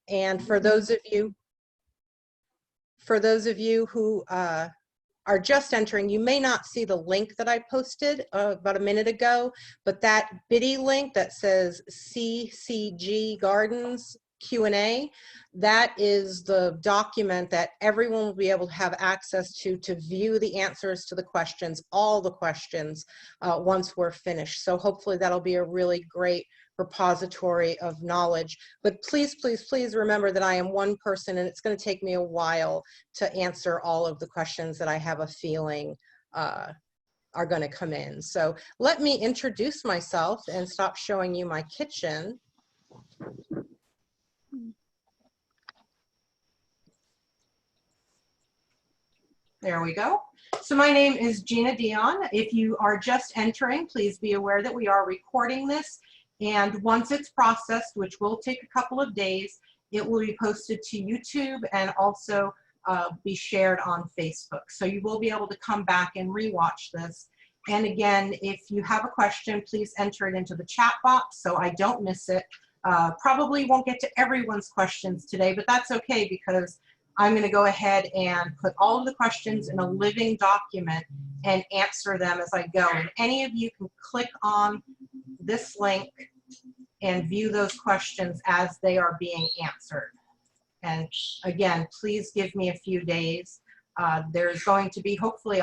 And for those of you who are just entering, you may not see the link that I posted about a minute ago, but that bitty link that says CCG Gardens Q&A, that is the document that everyone will be able to have access to view the answers to the questions, all the questions, once we're finished. So hopefully that'll be a really great repository of knowledge. But please, please, please remember that I am one person and it's going to take me a while to answer all of the questions that I have a feeling are going to come in. So let me introduce myself and stop showing you my kitchen. There we go. So my name is Gina Dion. If you are just entering, please be aware that we are recording this. And once it's processed, which will take a couple of days, it will be posted to YouTube and also be shared on Facebook. So you will be able to come back and rewatch this. And again, if you have a question, please enter it into the chat box so I don't miss it. Probably won't get to everyone's questions today, but that's okay because I'm going to go ahead and put all of the questions in a living document and answer them as I go. And any of you can click on this link and view those questions as they are being answered. And again, please give me a few days. There's going to be hopefully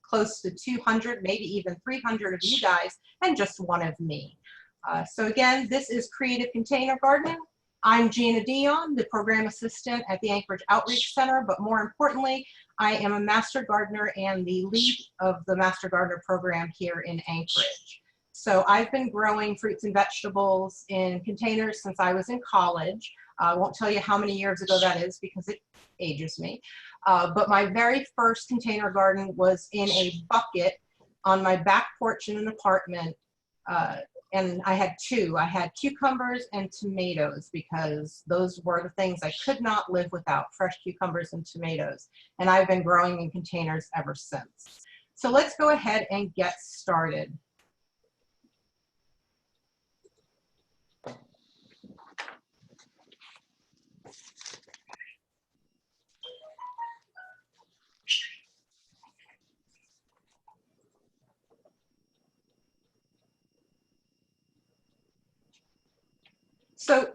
close to 200, maybe even 300 of you guys and just one of me. So again, this is Creative Container Gardening. I'm Gina Dion, the program assistant at the Anchorage Outreach Center, but more importantly, I am a master gardener and the lead of the Master Gardener program here in Anchorage. So I've been growing fruits and vegetables in containers since I was in college. I won't tell you how many years ago that is because it ages me. But my very first container garden was in a bucket on my back porch in an apartment. And I had two. I had cucumbers and tomatoes because those were the things I could not live without, fresh cucumbers and tomatoes. And I've been growing in containers ever since. So let's go ahead and get started. So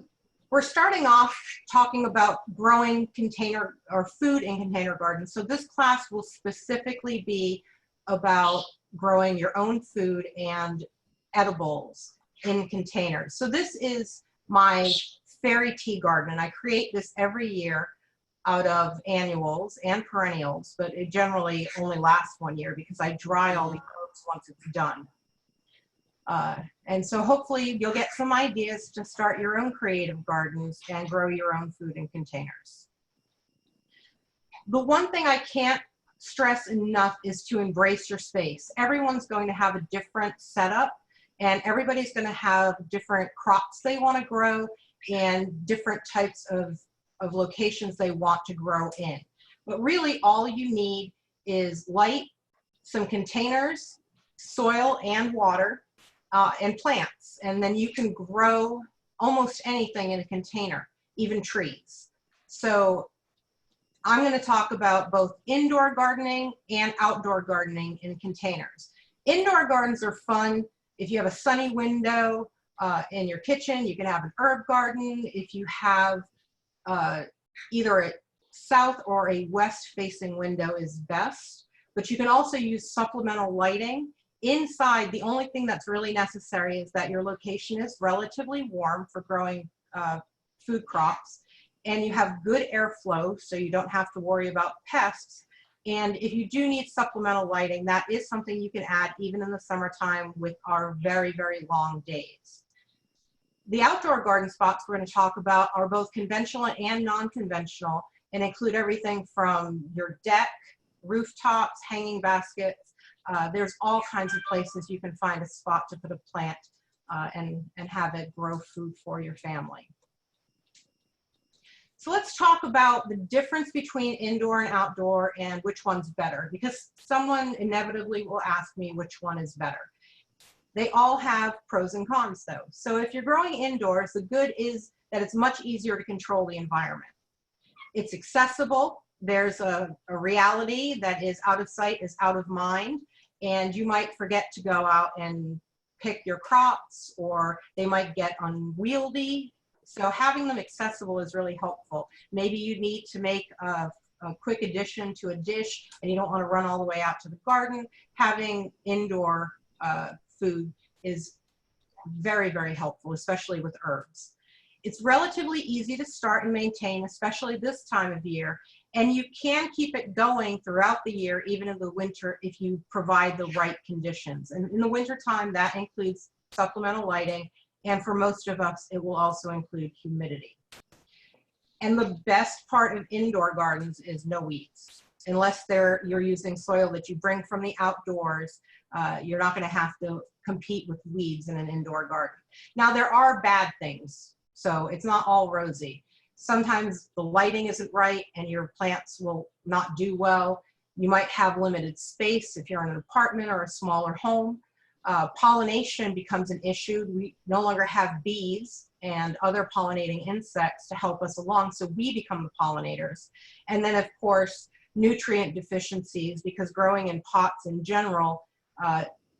we're starting off talking about growing container or food in container gardens. So this class will specifically be about growing your own food and edibles in containers. So this is my fairy tea garden, and I create this every year out of annuals and perennials, but it generally only lasts 1 year because I dry all the herbs once it's done. And so hopefully you'll get some ideas to start your own creative gardens and grow your own food in containers. The one thing I can't stress enough is to embrace your space. Everyone's going to have a different setup and everybody's going to have different crops they want to grow and different types of locations they want to grow in. But really all you need is light, some containers, soil and water, and plants, and then you can grow almost anything in a container, even trees. So I'm going to talk about both indoor gardening and outdoor gardening in containers. Indoor gardens are fun. If you have a sunny window in your kitchen, you can have an herb garden. If you have either a south or a west facing window is best, but you can also use supplemental lighting. Inside, the only thing that's really necessary is that your location is relatively warm for growing food crops, and you have good airflow so you don't have to worry about pests. And if you do need supplemental lighting, that is something you can add even in the summertime with our very, very long days. The outdoor garden spots we're going to talk about are both conventional and non-conventional and include everything from your deck, rooftops, hanging baskets. There's all kinds of places you can find a spot to put a plant and have it grow food for your family. So let's talk about the difference between indoor and outdoor and which one's better, because someone inevitably will ask me which one is better. They all have pros and cons though. So if you're growing indoors, the good is that it's much easier to control the environment. It's accessible. There's a reality that is out of sight is out of mind, and you might forget to go out and pick your crops, or they might get unwieldy. So having them accessible is really helpful. Maybe you need to make a quick addition to a dish and you don't want to run all the way out to the garden. Having indoor food is very, very helpful, especially with herbs. It's relatively easy to start and maintain, especially this time of year, and you can keep it going throughout the year, even in the winter, if you provide the right conditions. And in the winter time, that includes supplemental lighting, and for most of us, it will also include humidity. And the best part of indoor gardens is no weeds. Unless you're using soil that you bring from the outdoors, you're not going to have to compete with weeds in an indoor garden. Now, there are bad things, so it's not all rosy. Sometimes the lighting isn't right and your plants will not do well. You might have limited space if you're in an apartment or a smaller home. Pollination becomes an issue. We no longer have bees and other pollinating insects to help us along, so we become the pollinators. And then, of course, nutrient deficiencies, because growing in pots in general,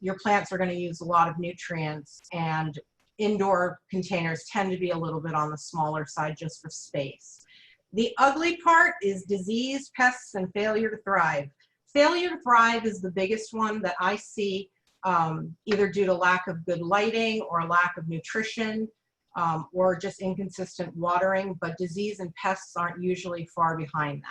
your plants are going to use a lot of nutrients, and indoor containers tend to be a little bit on the smaller side just for space. The ugly part is disease, pests, and failure to thrive. Failure to thrive is the biggest one that I see, either due to lack of good lighting or lack of nutrition, or just inconsistent watering, but disease and pests aren't usually far behind that.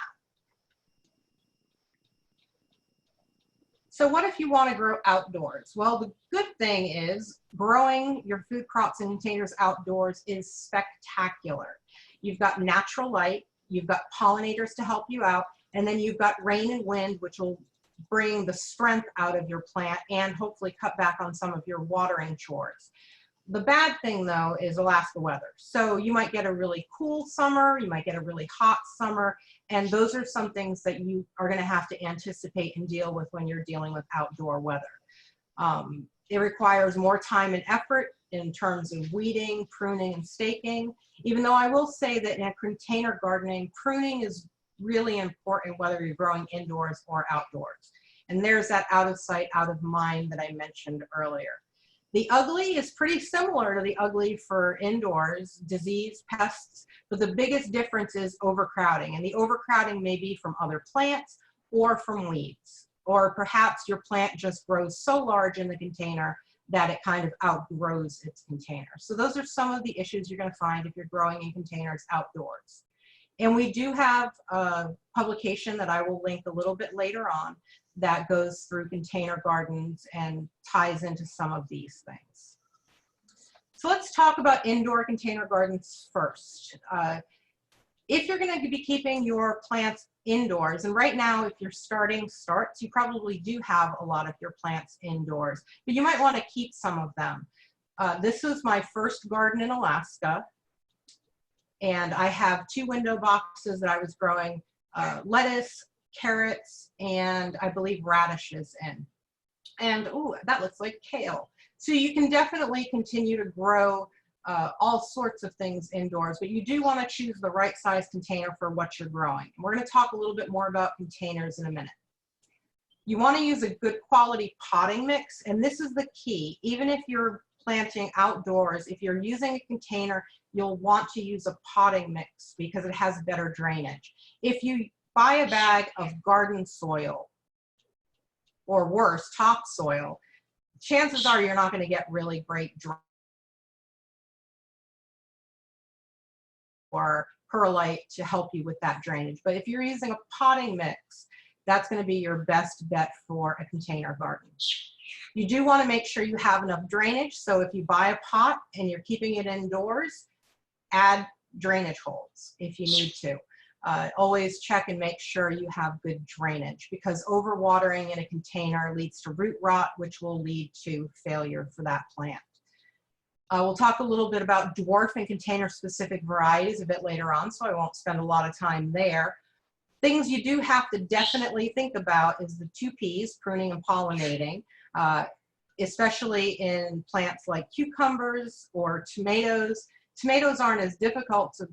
So what if you want to grow outdoors? Well, the good thing is growing your food crops in containers outdoors is spectacular. You've got natural light, you've got pollinators to help you out, and then you've got rain and wind, which will bring the strength out of your plant and hopefully cut back on some of your watering chores. The bad thing, though, is Alaska weather. So you might get a really cool summer, you might get a really hot summer, and those are some things that you are going to have to anticipate and deal with when you're dealing with outdoor weather. It requires more time and effort in terms of weeding, pruning, and staking, even though I will say that in container gardening, pruning is really important whether you're growing indoors or outdoors. And there's that out of sight, out of mind that I mentioned earlier. The ugly is pretty similar to the ugly for indoors, disease, pests, but the biggest difference is overcrowding. And the overcrowding may be from other plants or from weeds, or perhaps your plant just grows so large in the container that it kind of outgrows its container. So those are some of the issues you're going to find if you're growing in containers outdoors. And we do have a publication that I will link a little bit later on that goes through container gardens and ties into some of these things. So let's talk about indoor container gardens first. If you're going to be keeping your plants indoors, and right now if you're starting starts, you probably do have a lot of your plants indoors, but you might want to keep some of them. This was my first garden in Alaska, and I have 2 window boxes that I was growing lettuce, carrots, and I believe radishes in. And ooh, that looks like kale. So you can definitely continue to grow all sorts of things indoors, but you do want to choose the right size container for what you're growing. And we're going to talk a little bit more about containers in a minute. You want to use a good quality potting mix, and this is the key. Even if you're planting outdoors, if you're using a container, you'll want to use a potting mix because it has better drainage. If you buy a bag of garden soil, or worse, topsoil, chances are you're not going to get really great drainage or perlite to help you with that drainage. But if you're using a potting mix, that's going to be your best bet for a container garden. You do want to make sure you have enough drainage, so if you buy a pot and you're keeping it indoors, add drainage holes if you need to. Always check and make sure you have good drainage, because overwatering in a container leads to root rot, which will lead to failure for that plant. We'll talk a little bit about dwarf and container specific varieties a bit later on, so I won't spend a lot of time there. Things you do have to definitely think about is the 2 Ps, pruning and pollinating, especially in plants like cucumbers or tomatoes. Tomatoes aren't as difficult to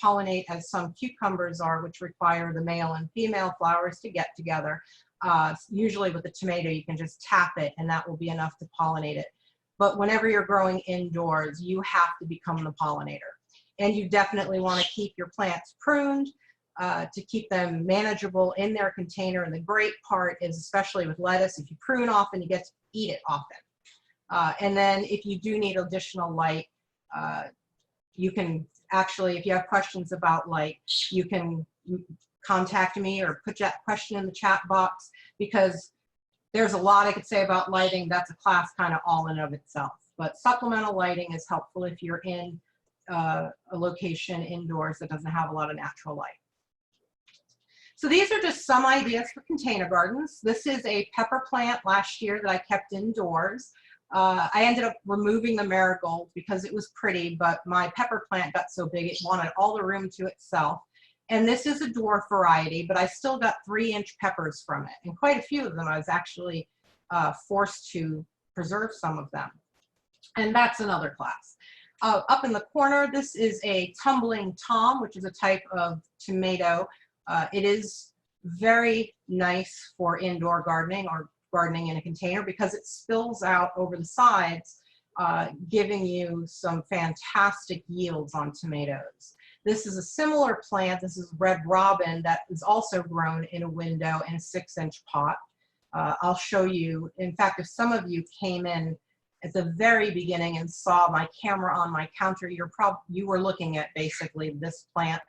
pollinate as some cucumbers are, which require the male and female flowers to get together. Usually with the tomato, you can just tap it and that will be enough to pollinate it. But whenever you're growing indoors, you have to become the pollinator. And you definitely want to keep your plants pruned to keep them manageable in their container. And the great part is, especially with lettuce, if you prune often, you get to eat it often. And then if you do need additional light, you can actually, if you have questions about light, you can contact me or put that question in the chat box, because there's a lot I could say about lighting. That's a class kind of all in of itself. But supplemental lighting is helpful if you're in a location indoors that doesn't have a lot of natural light. So these are just some ideas for container gardens. This is a pepper plant last year that I kept indoors. I ended up removing the marigold because it was pretty, but my pepper plant got so big it wanted all the room to itself. And this is a dwarf variety, but I still got 3-inch peppers from it. And quite a few of them I was actually forced to preserve some of them. And that's another class. Up in the corner, this is a tumbling tom, which is a type of tomato. It is very nice for indoor gardening or gardening in a container because it spills out over the sides, giving you some fantastic yields on tomatoes. This is a similar plant. This is red robin that is also grown in a window in a 6-inch pot. I'll show you. In fact, if some of you came in at the very beginning and saw my camera on my counter, you were looking at basically this plant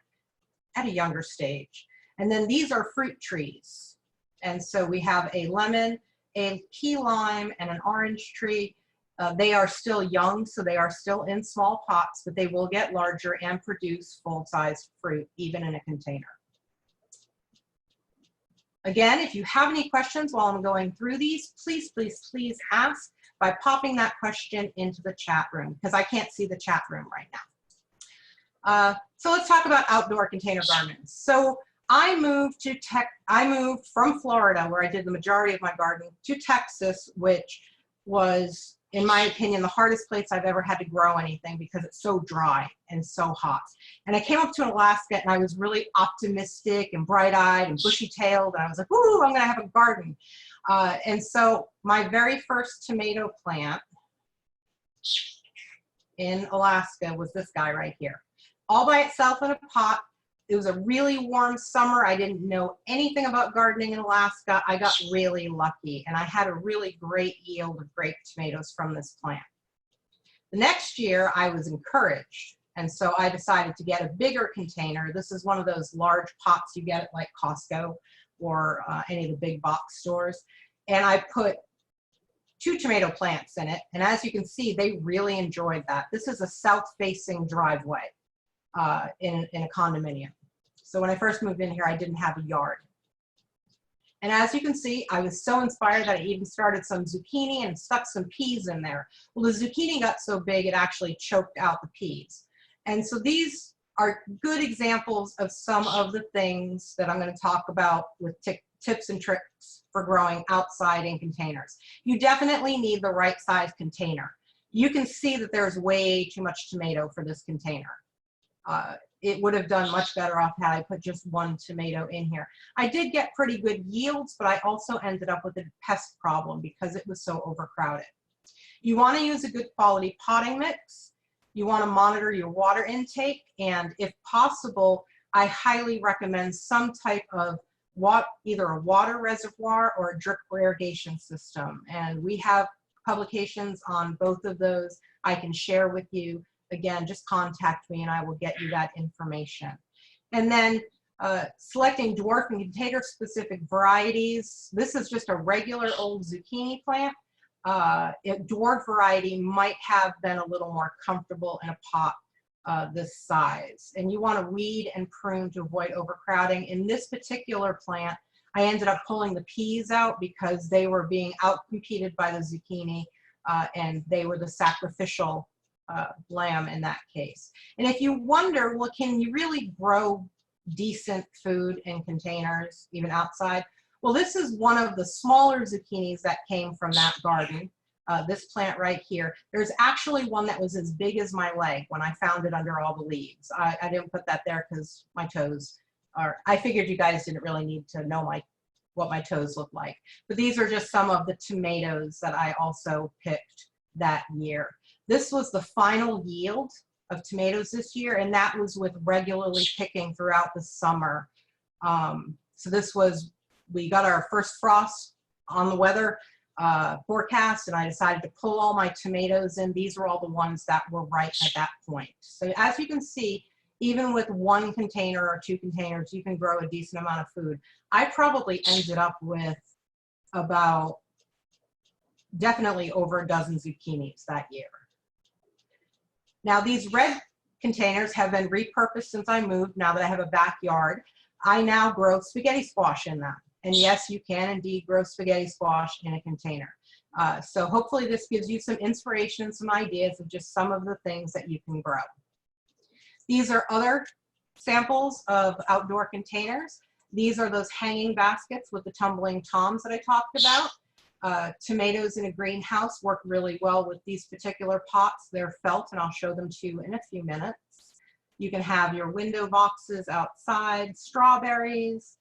at a younger stage. And then these are fruit trees. And so we have a lemon, a key lime, and an orange tree. They are still young, so they are still in small pots, but they will get larger and produce full-size fruit, even in a container. Again, if you have any questions while I'm going through these, please, please, please ask by popping that question into the chat room, because I can't see the chat room right now. So let's talk about outdoor container gardens. So I moved from Florida, where I did the majority of my gardening, to Texas, which was, in my opinion, the hardest place I've ever had to grow anything because it's so dry and so hot. And I came up to Alaska and I was really optimistic and bright-eyed and bushy-tailed, and I was like, ooh, I'm gonna have a garden. And so my very first tomato plant in Alaska was this guy right here. All by itself in a pot. It was a really warm summer. I didn't know anything about gardening in Alaska. I got really lucky, and I had a really great yield of grape tomatoes from this plant. The next year, I was encouraged, and so I decided to get a bigger container. This is one of those large pots you get at like Costco or any of the big box stores. And I put 2 tomato plants in it, and as you can see, they really enjoyed that. This is a south-facing driveway. In a condominium. So when I first moved in here, I didn't have a yard. And as you can see, I was so inspired that I even started some zucchini and stuck some peas in there. Well, the zucchini got so big, it actually choked out the peas. And so these are good examples of some of the things that I'm going to talk about with tips and tricks for growing outside in containers. You definitely need the right size container. You can see that there's way too much tomato for this container. It would have done much better off had I put just 1 tomato in here. I did get pretty good yields, but I also ended up with a pest problem because it was so overcrowded. You want to use a good quality potting mix. You want to monitor your water intake, and if possible, I highly recommend some type of either a water reservoir or a drip irrigation system. And we have publications on both of those I can share with you. Again, just contact me and I will get you that information. And then selecting dwarf and container specific varieties. This is just a regular old zucchini plant. Dwarf variety might have been a little more comfortable in a pot this size. And you want to weed and prune to avoid overcrowding. In this particular plant, I ended up pulling the peas out because they were being outcompeted by the zucchini and they were the sacrificial lamb in that case. And if you wonder, well, can you really grow decent food in containers, even outside? Well, this is one of the smaller zucchinis that came from that garden. This plant right here. There's actually one that was as big as my leg when I found it under all the leaves. I didn't put that there because my toes are, I figured you guys didn't really need to know what my toes look like. But these are just some of the tomatoes that I also picked that year. This was the final yield of tomatoes this year, and that was with regularly picking throughout the summer. So this was, we got our first frost on the weather forecast, and I decided to pull all my tomatoes in. These were all the ones that were ripe at that point. So as you can see, even with 1 container or 2 containers, you can grow a decent amount of food. I probably ended up with about definitely over a dozen zucchinis that year. Now these red containers have been repurposed since I moved. Now that I have a backyard, I now grow spaghetti squash in them. And yes, you can indeed grow spaghetti squash in a container. So hopefully this gives you some inspiration and some ideas of just some of the things that you can grow. These are other samples of outdoor containers. These are those hanging baskets with the tumbling toms that I talked about. Tomatoes in a greenhouse work really well with these particular pots. They're felt, and I'll show them to you in a few minutes. You can have your window boxes outside, strawberries.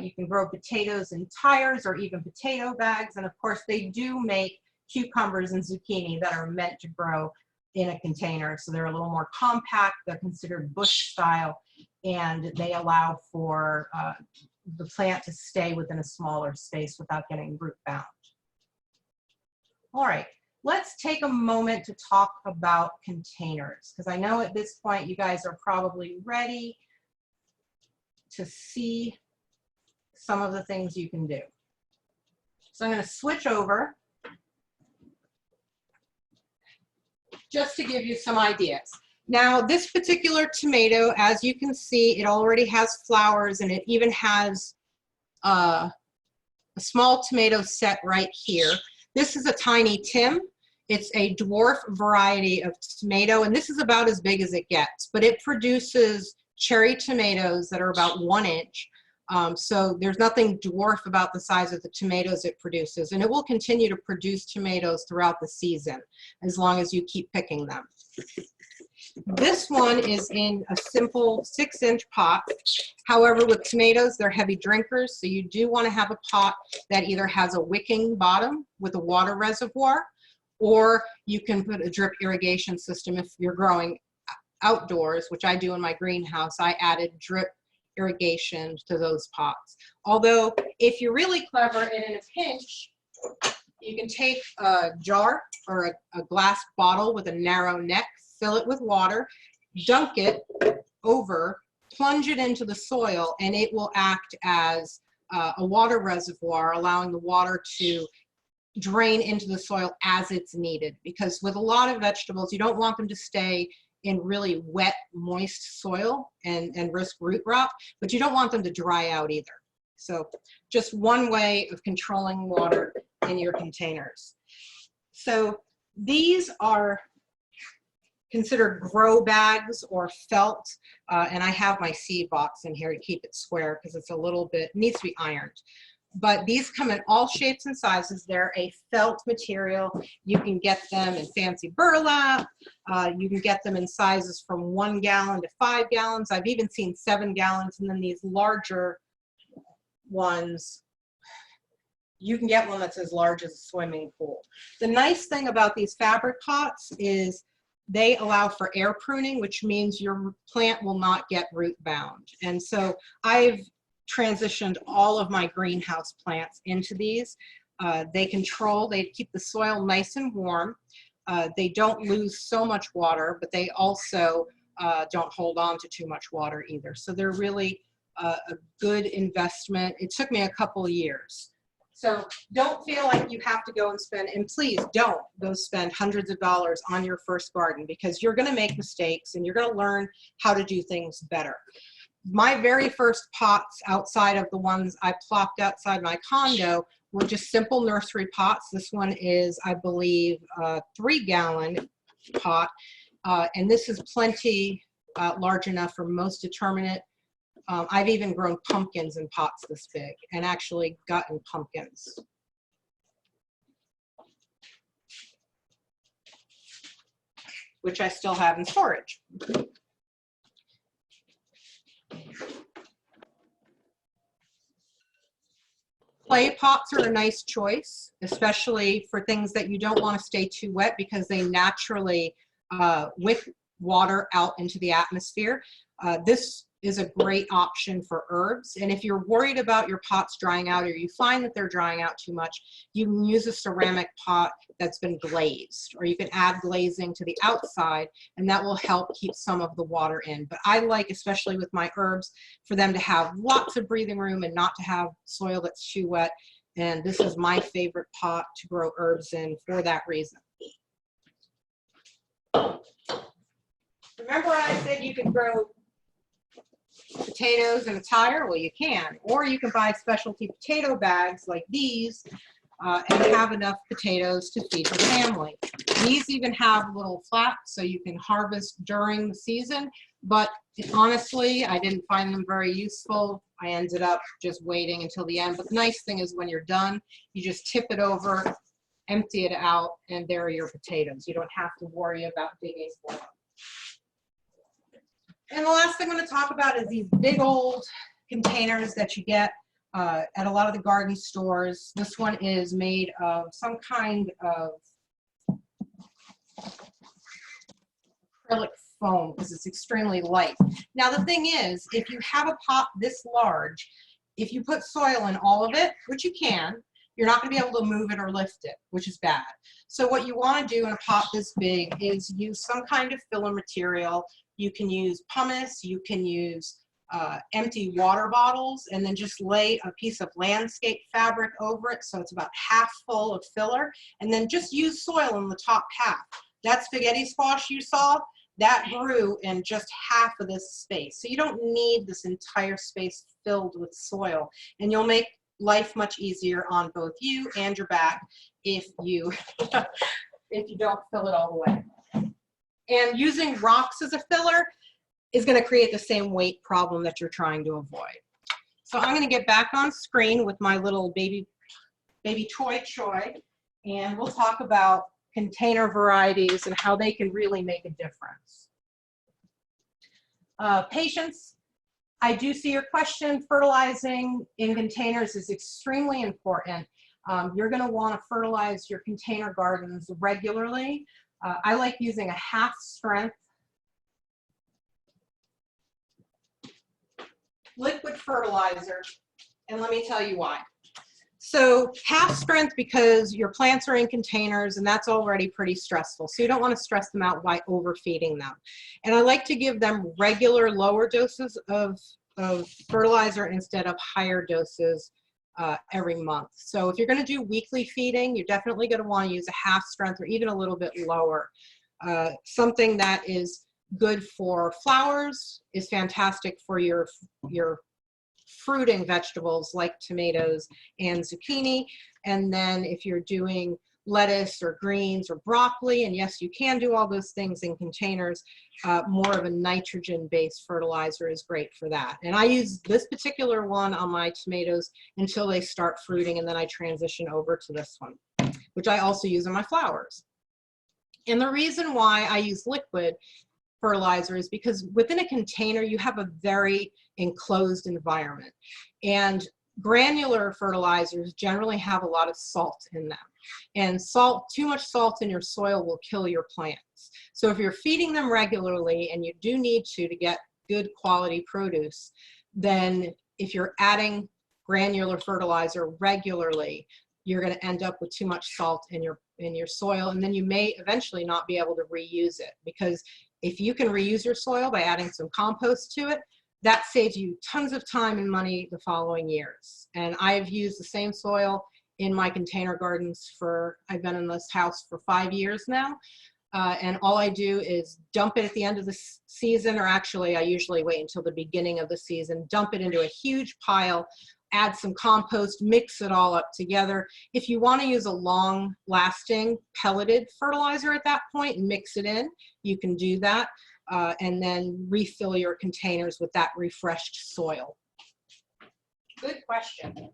You can grow potatoes in tires or even potato bags. And of course, they do make cucumbers and zucchini that are meant to grow in a container. So they're a little more compact. They're considered bush style, and they allow for the plant to stay within a smaller space without getting root bound. All right, let's take a moment to talk about containers, because I know at this point you guys are probably ready to see some of the things you can do. So I'm going to switch over just to give you some ideas. Now this particular tomato, as you can see, it already has flowers, and it even has a small tomato set right here. This is a tiny Tim. It's a dwarf variety of tomato, and this is about as big as it gets, but it produces cherry tomatoes that are about 1 inch. So there's nothing dwarf about the size of the tomatoes it produces, and it will continue to produce tomatoes throughout the season as long as you keep picking them. This one is in a simple 6-inch pot. However, with tomatoes, they're heavy drinkers, so you do want to have a pot that either has a wicking bottom with a water reservoir, or you can put a drip irrigation system if you're growing outdoors, which I do in my greenhouse. I added drip irrigation to those pots. Although, if you're really clever and in a pinch, you can take a jar or a glass bottle with a narrow neck, fill it with water, dunk it over, plunge it into the soil, and it will act as a water reservoir, allowing the water to drain into the soil as it's needed. Because with a lot of vegetables, you don't want them to stay in really wet, moist soil and risk root rot, but you don't want them to dry out either. So just one way of controlling water in your containers. So these are considered grow bags or felt, and I have my seed box in here to keep it square because it's a little bit, needs to be ironed. But these come in all shapes and sizes. They're a felt material. You can get them in fancy burlap. You can get them in sizes from 1 gallon to 5 gallons. I've even seen 7 gallons, and then these larger ones, you can get one that's as large as a swimming pool. The nice thing about these fabric pots is they allow for air pruning, which means your plant will not get root bound. And so I've transitioned all of my greenhouse plants into these. They keep the soil nice and warm. They don't lose so much water, but they also don't hold on to too much water either. So they're really a good investment. It took me a couple of years. So don't feel like you have to go and spend, and please don't go spend hundreds of dollars on your first garden, because you're going to make mistakes and you're going to learn how to do things better. My very first pots outside of the ones I plopped outside my condo were just simple nursery pots. This one is, I believe, a 3-gallon pot, and this is plenty large enough for most to terminate. I've even grown pumpkins in pots this big and actually gotten pumpkins. which I still have in storage. Clay pots are a nice choice, especially for things that you don't want to stay too wet because they naturally wick water out into the atmosphere. This is a great option for herbs. And if you're worried about your pots drying out or you find that they're drying out too much, you can use a ceramic pot that's been glazed, or you can add glazing to the outside and that will help keep some of the water in. But I like, especially with my herbs, for them to have lots of breathing room and not to have soil that's too wet. And this is my favorite pot to grow herbs in for that reason. Remember when I said you could grow potatoes in a tire? Well, you can. Or you can buy specialty potato bags like these and have enough potatoes to feed the family. These even have little flaps so you can harvest during the season, but honestly, I didn't find them very useful. I ended up just waiting until the end. But the nice thing is when you're done, you just tip it over, empty it out, and there are your potatoes. You don't have to worry about digging for them. And the last thing I'm going to talk about is these big old containers that you get at a lot of the garden stores. This one is made of some kind of acrylic foam because it's extremely light. Now the thing is, if you have a pot this large, if you put soil in all of it, which you can, you're not going to be able to move it or lift it, which is bad. So what you want to do in a pot this big is use some kind of filler material. You can use pumice, you can use empty water bottles, and then just lay a piece of landscape fabric over it so it's about half full of filler, and then just use soil in the top half. That spaghetti squash you saw, that grew in just half of this space. So you don't need this entire space filled with soil, and you'll make life much easier on both you and your back if you if you don't fill it all the way. And using rocks as a filler is going to create the same weight problem that you're trying to avoid. So I'm going to get back on screen with my little baby toy, and we'll talk about container varieties and how they can really make a difference. Patience, I do see your question. Fertilizing in containers is extremely important. You're going to want to fertilize your container gardens regularly. I like using a half strength liquid fertilizer, and let me tell you why. So half strength because your plants are in containers and that's already pretty stressful. So you don't want to stress them out by overfeeding them. And I like to give them regular lower doses of fertilizer instead of higher doses every month. So if you're going to do weekly feeding, you're definitely going to want to use a half strength or even a little bit lower. Something that is good for flowers is fantastic for your fruiting vegetables like tomatoes and zucchini. And then if you're doing lettuce or greens or broccoli, and yes, you can do all those things in containers, more of a nitrogen-based fertilizer is great for that. And I use this particular one on my tomatoes until they start fruiting, and then I transition over to this one, which I also use on my flowers. And the reason why I use liquid fertilizer is because within a container, you have a very enclosed environment. And granular fertilizers generally have a lot of salt in them. And too much salt in your soil will kill your plants. So if you're feeding them regularly, and you do need to get good quality produce, then if you're adding granular fertilizer regularly, you're going to end up with too much salt in your soil, and then you may eventually not be able to reuse it. Because if you can reuse your soil by adding some compost to it, that saves you tons of time and money the following years. And I've used the same soil in my container gardens I've been in this house for 5 years now. And all I do is dump it at the end of the season, or actually I usually wait until the beginning of the season, dump it into a huge pile, add some compost, mix it all up together. If you want to use a long-lasting pelleted fertilizer at that point and mix it in, you can do that, and then refill your containers with that refreshed soil. Good question.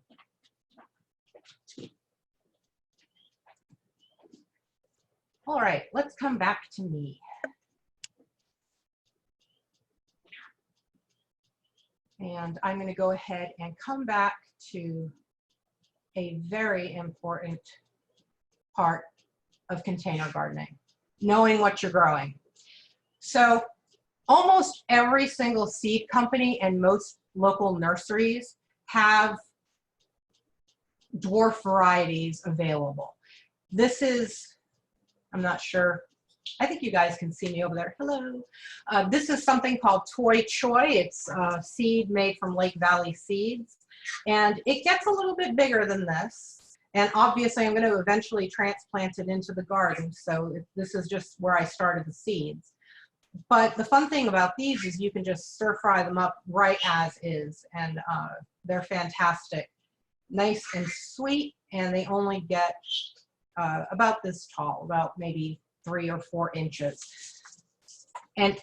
All right, let's come back to me. And I'm going to go ahead and come back to a very important part of container gardening, knowing what you're growing. So almost every single seed company and most local nurseries have dwarf varieties available. This is, I'm not sure, I think you guys can see me over there. Hello. This is something called Toy Choy. It's a seed made from Lake Valley Seeds. And it gets a little bit bigger than this. And obviously I'm going to eventually transplant it into the garden. So this is just where I started the seeds. But the fun thing about these is you can just stir fry them up right as is. And they're fantastic. Nice and sweet. And they only get about this tall, about maybe 3 or 4 inches. And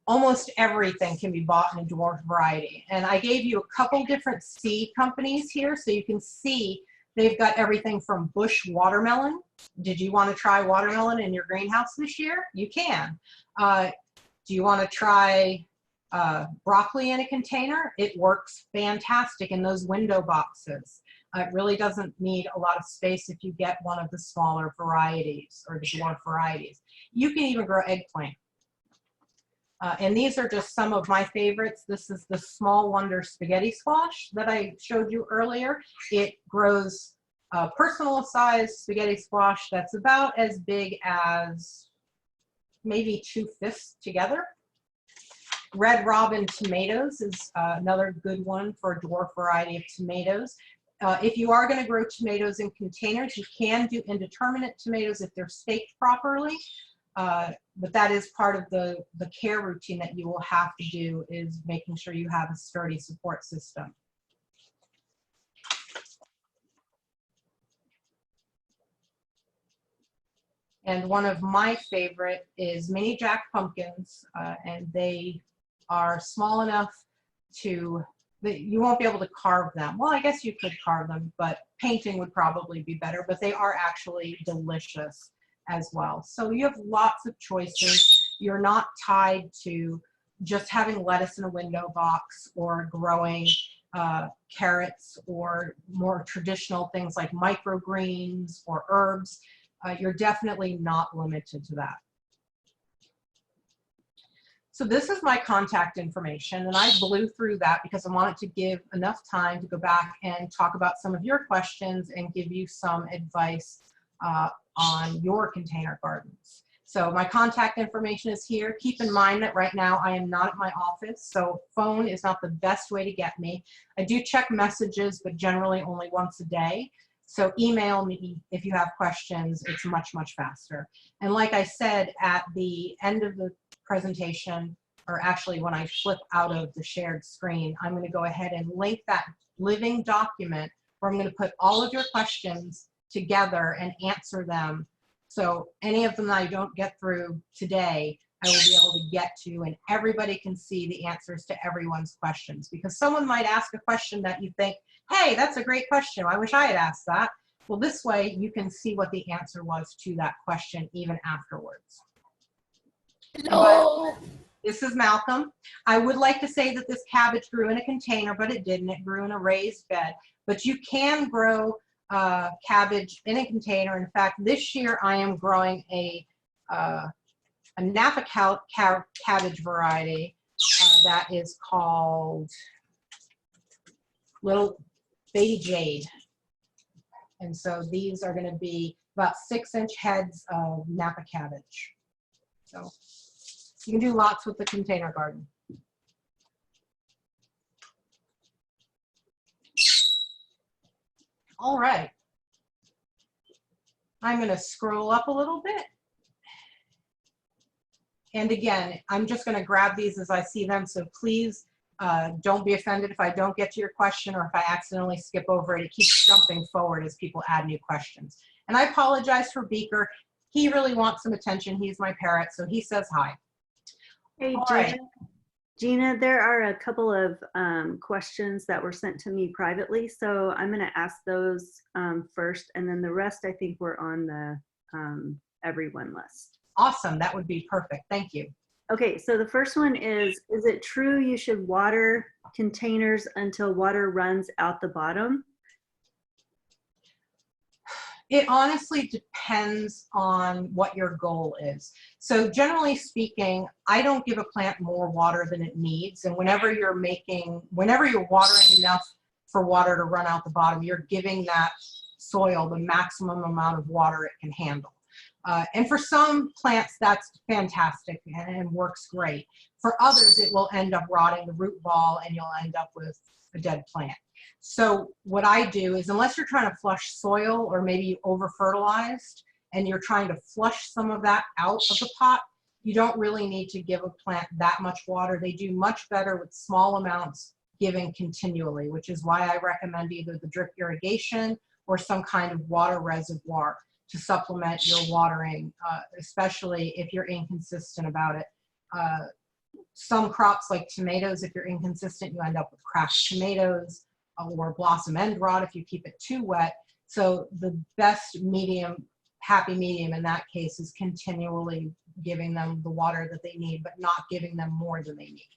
almost everything can be bought in a dwarf variety. And I gave you a couple different seed companies here so you can see they've got everything from bush watermelon. Did you want to try watermelon in your greenhouse this year? You can. Do you want to try broccoli in a container? It works fantastic in those window boxes. It really doesn't need a lot of space if you get one of the smaller varieties or the dwarf varieties. You can even grow eggplant. And these are just some of my favorites. This is the Small Wonder spaghetti squash that I showed you earlier. It grows personal size spaghetti squash that's about as big as maybe 2 fists together. Red Robin tomatoes is another good one for a dwarf variety of tomatoes. If you are going to grow tomatoes in containers, you can do indeterminate tomatoes if they're staked properly. But that is part of the care routine that you will have to do, is making sure you have a sturdy support system. And one of my favorite is mini jack pumpkins, and they are small enough to you won't be able to carve them. Well, I guess you could carve them, but painting would probably be better, but they are actually delicious as well. So you have lots of choices. You're not tied to just having lettuce in a window box or growing carrots or more traditional things like microgreens or herbs. You're definitely not limited to that. So this is my contact information, and I blew through that because I wanted to give enough time to go back and talk about some of your questions and give you some advice on your container gardens. So my contact information is here. Keep in mind that right now I am not at my office, so phone is not the best way to get me. I do check messages, but generally only once a day. So email me if you have questions. It's much, much faster. And like I said, at the end of the presentation, or actually when I flip out of the shared screen, I'm going to go ahead and link that living document where I'm going to put all of your questions together and answer them. So any of them that I don't get through today, I will be able to get to, and everybody can see the answers to everyone's questions. Because someone might ask a question that you think, hey, that's a great question, I wish I had asked that. Well, this way you can see what the answer was to that question even afterwards. Hello. This is Malcolm. I would like to say that this cabbage grew in a container, but it didn't. It grew in a raised bed. But you can grow cabbage in a container. In fact, this year I am growing a Napa cabbage variety that is called Little Baby Jade. And so these are going to be about 6-inch heads of Napa cabbage. So you can do lots with the container garden. All right. I'm going to scroll up a little bit. And again, I'm just going to grab these as I see them. So please don't be offended if I don't get to your question or if I accidentally skip over it. It keeps jumping forward as people add new questions. And I apologize for Beaker. He really wants some attention. He's my parrot, so he says hi. Hey, All Gina. right. Gina, there are a couple of questions that were sent to me privately, so I'm going to ask those first, and then the rest I think were on the everyone list. Awesome. That would be perfect. Thank you. Okay, so the first one is it true you should water containers until water runs out the bottom? It honestly depends on what your goal is. So generally speaking, I don't give a plant more water than it needs. And whenever you're watering enough for water to run out the bottom, you're giving that soil the maximum amount of water it can handle. And for some plants, that's fantastic and works great. For others, it will end up rotting the root ball and you'll end up with a dead plant. So what I do is, unless you're trying to flush soil or maybe you over fertilized and you're trying to flush some of that out of the pot, you don't really need to give a plant that much water. They do much better with small amounts given continually, which is why I recommend either the drip irrigation or some kind of water reservoir to supplement your watering, especially if you're inconsistent about it. Some crops like tomatoes, if you're inconsistent, you end up with cracked tomatoes, or blossom end rot if you keep it too wet. So the best medium, happy medium in that case is continually giving them the water that they need, but not giving them more than they need.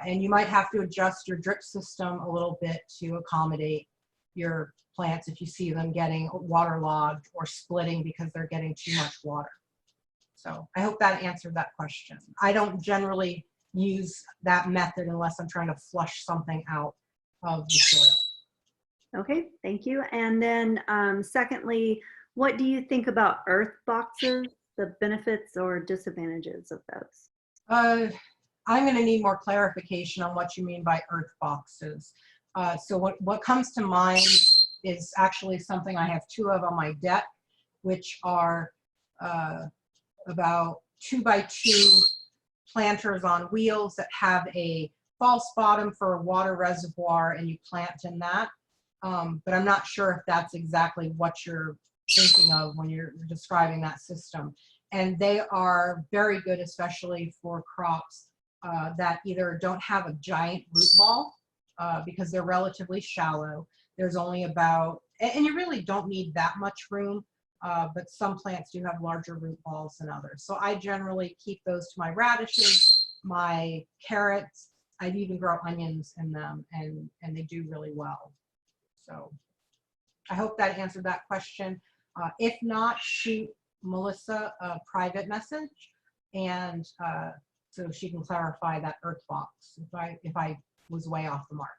And you might have to adjust your drip system a little bit to accommodate your plants if you see them getting waterlogged or splitting because they're getting too much water. So I hope that answered that question. I don't generally use that method unless I'm trying to flush something out of the soil. Okay, thank you. And then secondly, what do you think about earth boxes, the benefits or disadvantages of those? I'm going to need more clarification on what you mean by earth boxes. So what comes to mind is actually something I have two of on my deck, which are about 2x2 planters on wheels that have a false bottom for a water reservoir, and you plant in that. But I'm not sure if that's exactly what you're thinking of when you're describing that system. And they are very good, especially for crops that either don't have a giant root ball because they're relatively shallow. There's only about, and you really don't need that much room, but some plants do have larger root balls than others. So I generally keep those to my radishes, my carrots. I'd even grow onions in them, and they do really well. So I hope that answered that question. If not, shoot Melissa a private message, and so she can clarify that earth box if I was way off the mark.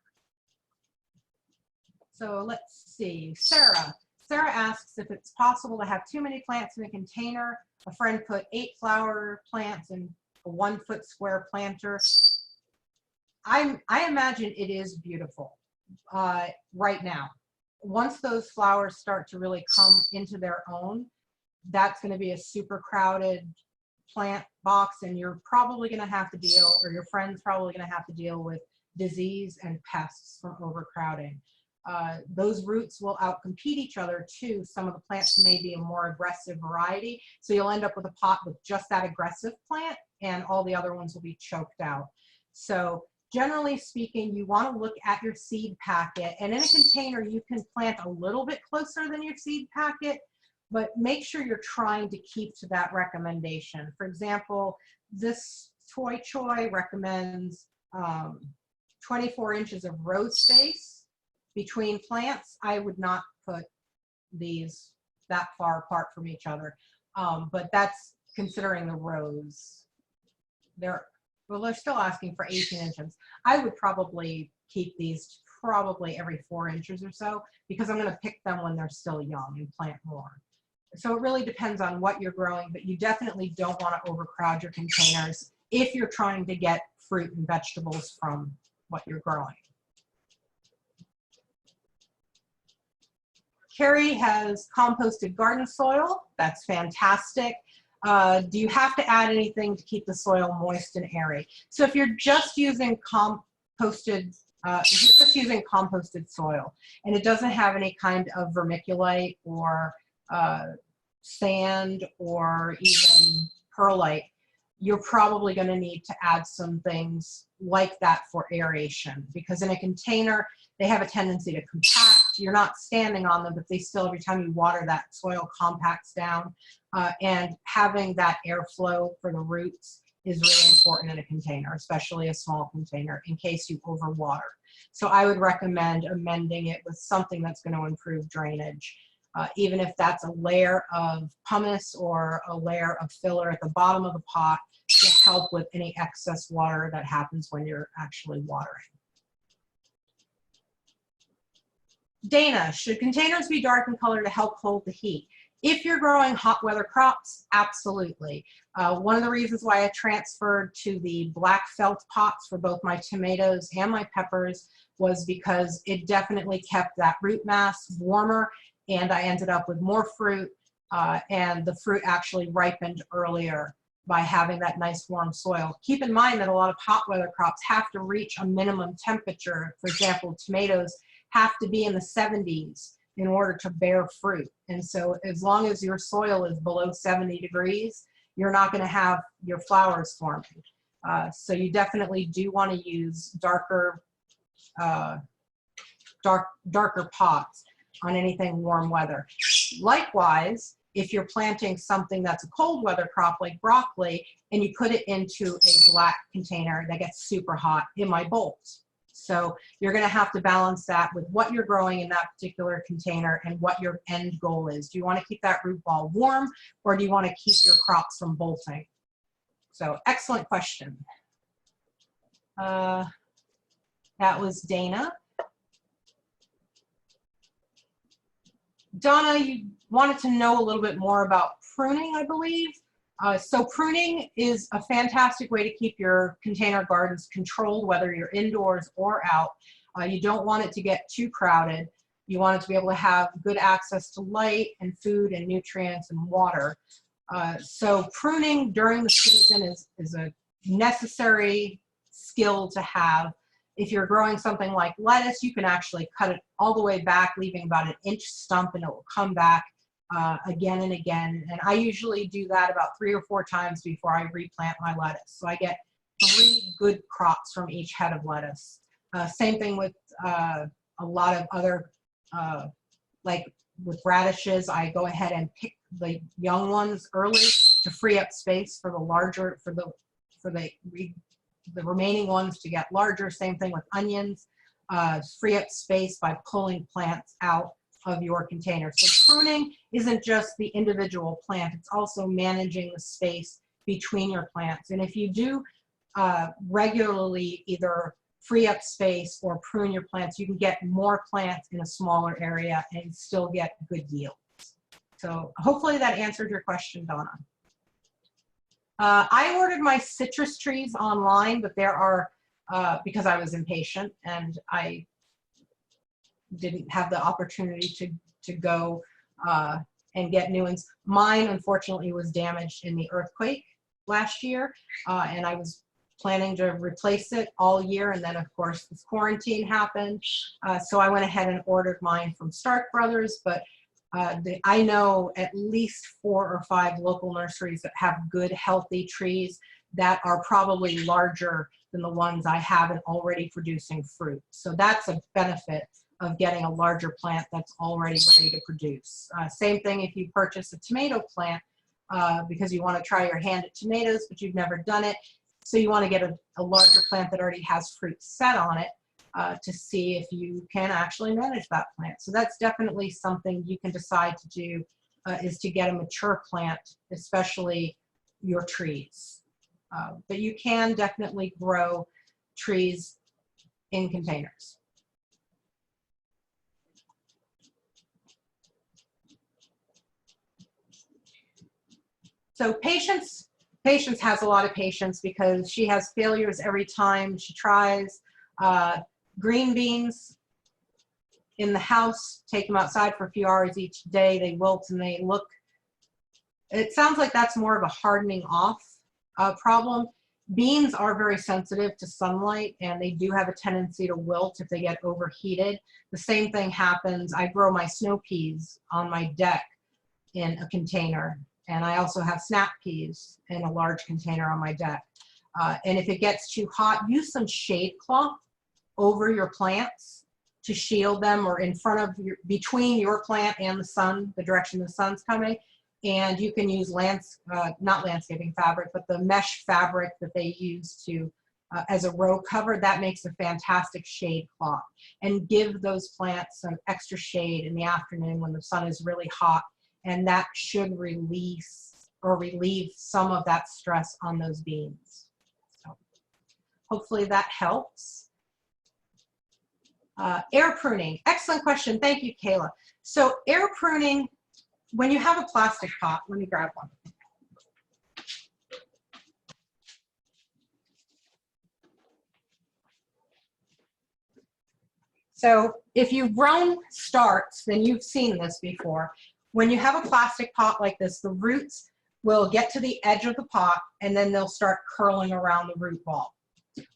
So let's see, Sarah. Sarah asks if it's possible to have too many plants in a container. A friend put 8 flower plants in a 1-foot square planter. I imagine it is beautiful right now. Once those flowers start to really come into their own, that's going to be a super crowded plant box, and you're probably going to have to deal, or your friend's probably going to have to deal with disease and pests from overcrowding. Those roots will outcompete each other too. Some of the plants may be a more aggressive variety, so you'll end up with a pot with just that aggressive plant, and all the other ones will be choked out. So generally speaking, you want to look at your seed packet, and in a container you can plant a little bit closer than your seed packet, but make sure you're trying to keep to that recommendation. For example, this Toy Choy recommends 24 inches of row space between plants. I would not put these that far apart from each other, but that's considering the rows. They're still asking for 18 inches. I would probably keep these probably every 4 inches or so, because I'm going to pick them when they're still young and plant more. So it really depends on what you're growing, but you definitely don't want to overcrowd your containers if you're trying to get fruit and vegetables from what you're growing. Carrie has composted garden soil. That's fantastic. Do you have to add anything to keep the soil moist and airy? So if you're just using composted soil and it doesn't have any kind of vermiculite or sand or even perlite, you're probably going to need to add some things like that for aeration, because in a container they have a tendency to compact. You're not standing on them, but they still, every time you water, that soil compacts down, and having that airflow for the roots is really important in a container, especially a small container, in case you overwater. So I would recommend amending it with something that's going to improve drainage, even if that's a layer of pumice or a layer of filler at the bottom of the pot to help with any excess water that happens when you're actually watering. Dana, should containers be dark in color to help hold the heat? If you're growing hot weather crops, absolutely. One of the reasons why I transferred to the black felt pots for both my tomatoes and my peppers was because it definitely kept that root mass warmer, and I ended up with more fruit, and the fruit actually ripened earlier by having that nice warm soil. Keep in mind that a lot of hot weather crops have to reach a minimum temperature. For example, tomatoes have to be in the 70s in order to bear fruit. And so as long as your soil is below 70 degrees, you're not going to have your flowers forming. So you definitely do want to use darker pots on anything warm weather. Likewise, if you're planting something that's a cold weather crop like broccoli and you put it into a black container that gets super hot, it might bolt. So you're going to have to balance that with what you're growing in that particular container and what your end goal is. Do you want to keep that root ball warm, or do you want to keep your crops from bolting? So excellent question. That was Dana. Donna, you wanted to know a little bit more about pruning, I believe. So pruning is a fantastic way to keep your container gardens controlled, whether you're indoors or out. You don't want it to get too crowded. You want it to be able to have good access to light and food and nutrients and water. So pruning during the season is a necessary skill to have. If you're growing something like lettuce, you can actually cut it all the way back, leaving about an inch stump, and it will come back again and again. And I usually do that about 3 or 4 times before I replant my lettuce. So I get 3 good crops from each head of lettuce. Same thing with a lot of other, like with radishes, I go ahead and pick the young ones early to free up space for the larger, for the remaining ones to get larger. Same thing with onions. Free up space by pulling plants out of your container. So pruning isn't just the individual plant, it's also managing the space between your plants. And if you do regularly either free up space or prune your plants, you can get more plants in a smaller area and still get good yields. So hopefully that answered your question, Donna. I ordered my citrus trees online, but there are, because I was impatient and I didn't have the opportunity to go and get new ones. Mine, unfortunately, was damaged in the earthquake last year, and I was planning to replace it all year, and then, of course, this quarantine happened. So I went ahead and ordered mine from Stark Brothers, but I know at least 4 or 5 local nurseries that have good, healthy trees that are probably larger than the ones I have and already producing fruit. So that's a benefit of getting a larger plant that's already ready to produce. Same thing if you purchase a tomato plant because you want to try your hand at tomatoes, but you've never done it. So you want to get a larger plant that already has fruit set on it to see if you can actually manage that plant. So that's definitely something you can decide to do, is to get a mature plant, especially your trees. But you can definitely grow trees in containers. So Patience has a lot of patience because she has failures every time she tries. Green beans in the house, take them outside for a few hours each day, they wilt and they look, it sounds like that's more of a hardening off problem. Beans are very sensitive to sunlight and they do have a tendency to wilt if they get overheated. The same thing happens, I grow my snow peas on my deck in a container, and I also have snap peas in a large container on my deck. And if it gets too hot, use some shade cloth over your plants to shield them, or in front of between your plant and the sun, the direction the sun's coming. And you can use not landscaping fabric, but the mesh fabric that they use to as a row cover. That makes a fantastic shade cloth, and give those plants some extra shade in the afternoon when the sun is really hot, and that should release or relieve some of that stress on those beans. So hopefully that helps. Air pruning, excellent question. Thank you, Kayla. So air pruning, when you have a plastic pot, let me grab one. So if you've grown starts, then you've seen this before. When you have a plastic pot like this, the roots will get to the edge of the pot and then they'll start curling around the root ball,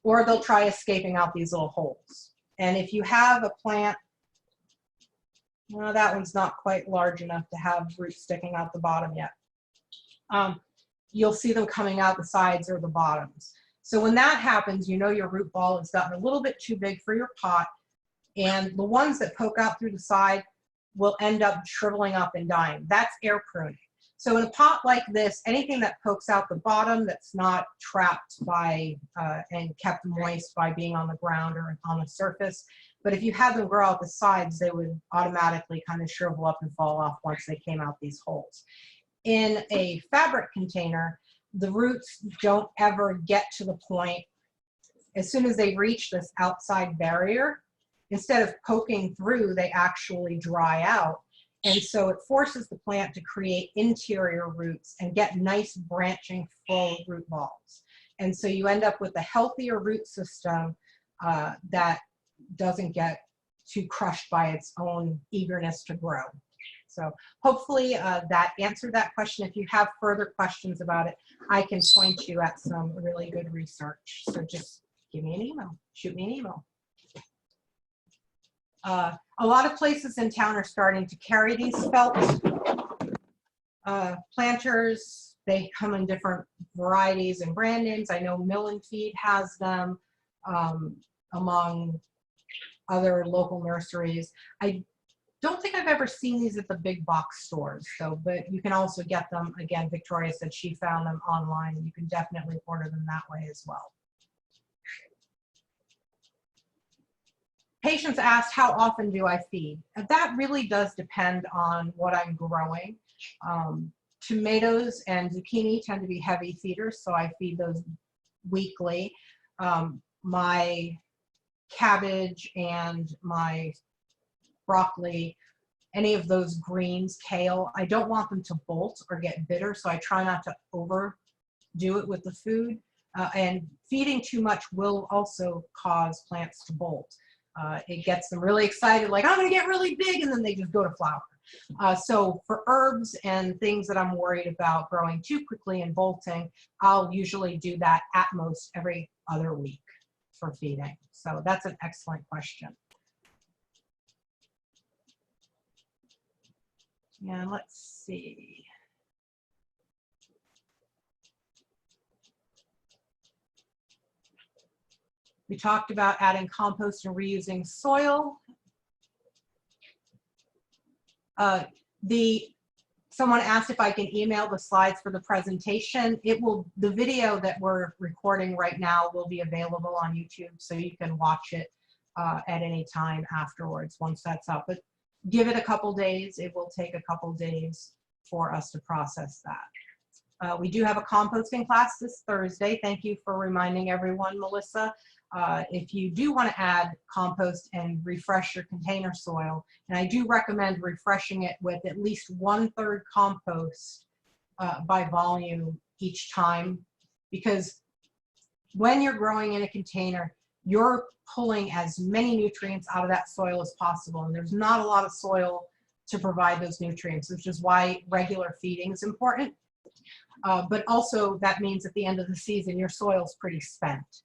or they'll try escaping out these little holes. And if you have a plant, well, that one's not quite large enough to have roots sticking out the bottom yet. You'll see them coming out the sides or the bottoms. So when that happens, you know your root ball has gotten a little bit too big for your pot, and the ones that poke out through the side will end up shriveling up and dying. That's air pruning. So in a pot like this, anything that pokes out the bottom that's not trapped by and kept moist by being on the ground or on the surface, but if you had them grow out the sides, they would automatically kind of shrivel up and fall off once they came out these holes. In a fabric container, the roots don't ever get to the point, as soon as they reach this outside barrier, instead of poking through, they actually dry out. And so it forces the plant to create interior roots and get nice branching full root balls. And so you end up with a healthier root system that doesn't get too crushed by its own eagerness to grow. So hopefully that answered that question. If you have further questions about it, I can point you at some really good research. So just give me an email, shoot me an email. A lot of places in town are starting to carry these felt planters. They come in different varieties and brand names. I know Mill and Feed has them, among other local nurseries. I don't think I've ever seen these at the big box stores, so, but you can also get them. Again, Victoria said she found them online. You can definitely order them that way as well. Patients asked, how often do I feed? That really does depend on what I'm growing. Tomatoes and zucchini tend to be heavy feeders, so I feed those weekly. My cabbage and my broccoli, any of those greens, kale, I don't want them to bolt or get bitter, so I try not to overdo it with the food. And feeding too much will also cause plants to bolt. It gets them really excited, like, I'm gonna get really big, and then they just go to flower. So for herbs and things that I'm worried about growing too quickly and bolting, I'll usually do that at most every other week for feeding. So that's an excellent question. And let's see. We talked about adding compost and reusing soil. Someone asked if I can email the slides for the presentation. The video that we're recording right now will be available on YouTube, so you can watch it at any time afterwards once that's up. But give it a couple days. It will take a couple days for us to process that. We do have a composting class this Thursday. Thank you for reminding everyone, Melissa. If you do want to add compost and refresh your container soil, and I do recommend refreshing it with at least 1/3 compost by volume each time, because when you're growing in a container, you're pulling as many nutrients out of that soil as possible, and there's not a lot of soil to provide those nutrients, which is why regular feeding is important. But also that means at the end of the season, your soil's pretty spent.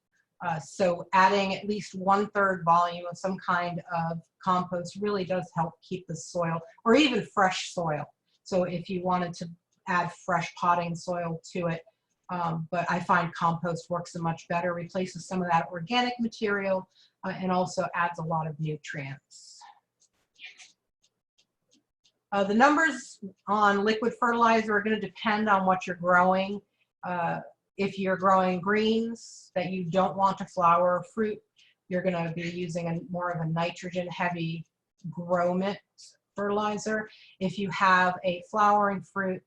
So adding at least 1/3 volume of some kind of compost really does help keep the soil, or even fresh soil. So if you wanted to add fresh potting soil to it, but I find compost works so much better, replaces some of that organic material, and also adds a lot of nutrients. The numbers on liquid fertilizer are going to depend on what you're growing. If you're growing greens that you don't want to flower or fruit, you're going to be using more of a nitrogen heavy grow mix fertilizer. If you have a flowering fruit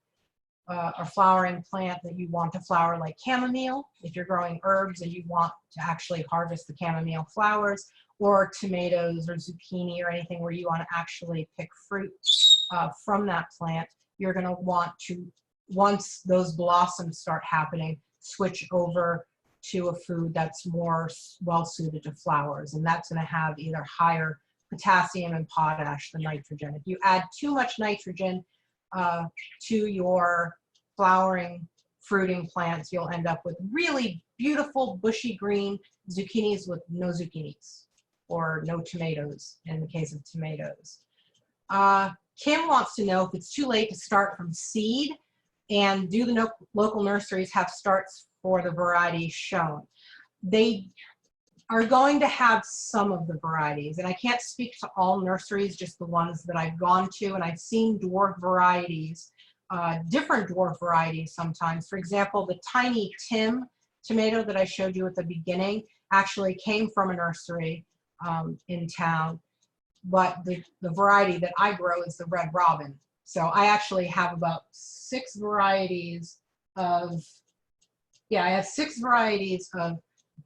or flowering plant that you want to flower, like chamomile, if you're growing herbs and you want to actually harvest the chamomile flowers, or tomatoes or zucchini or anything where you want to actually pick fruit from that plant, you're going to want to, once those blossoms start happening, switch over to a food that's more well suited to flowers, and that's going to have either higher potassium and potash than nitrogen. If you add too much nitrogen to your flowering fruiting plants, you'll end up with really beautiful bushy green zucchinis with no zucchinis, or no tomatoes in the case of tomatoes. Kim wants to know if it's too late to start from seed, and do the local nurseries have starts for the varieties shown? They are going to have some of the varieties, and I can't speak to all nurseries, just the ones that I've gone to, and I've seen dwarf varieties, different dwarf varieties sometimes. For example, the tiny Tim tomato that I showed you at the beginning actually came from a nursery in town, but the variety that I grow is the Red Robin. So I actually have about 6 varieties of, I have 6 varieties of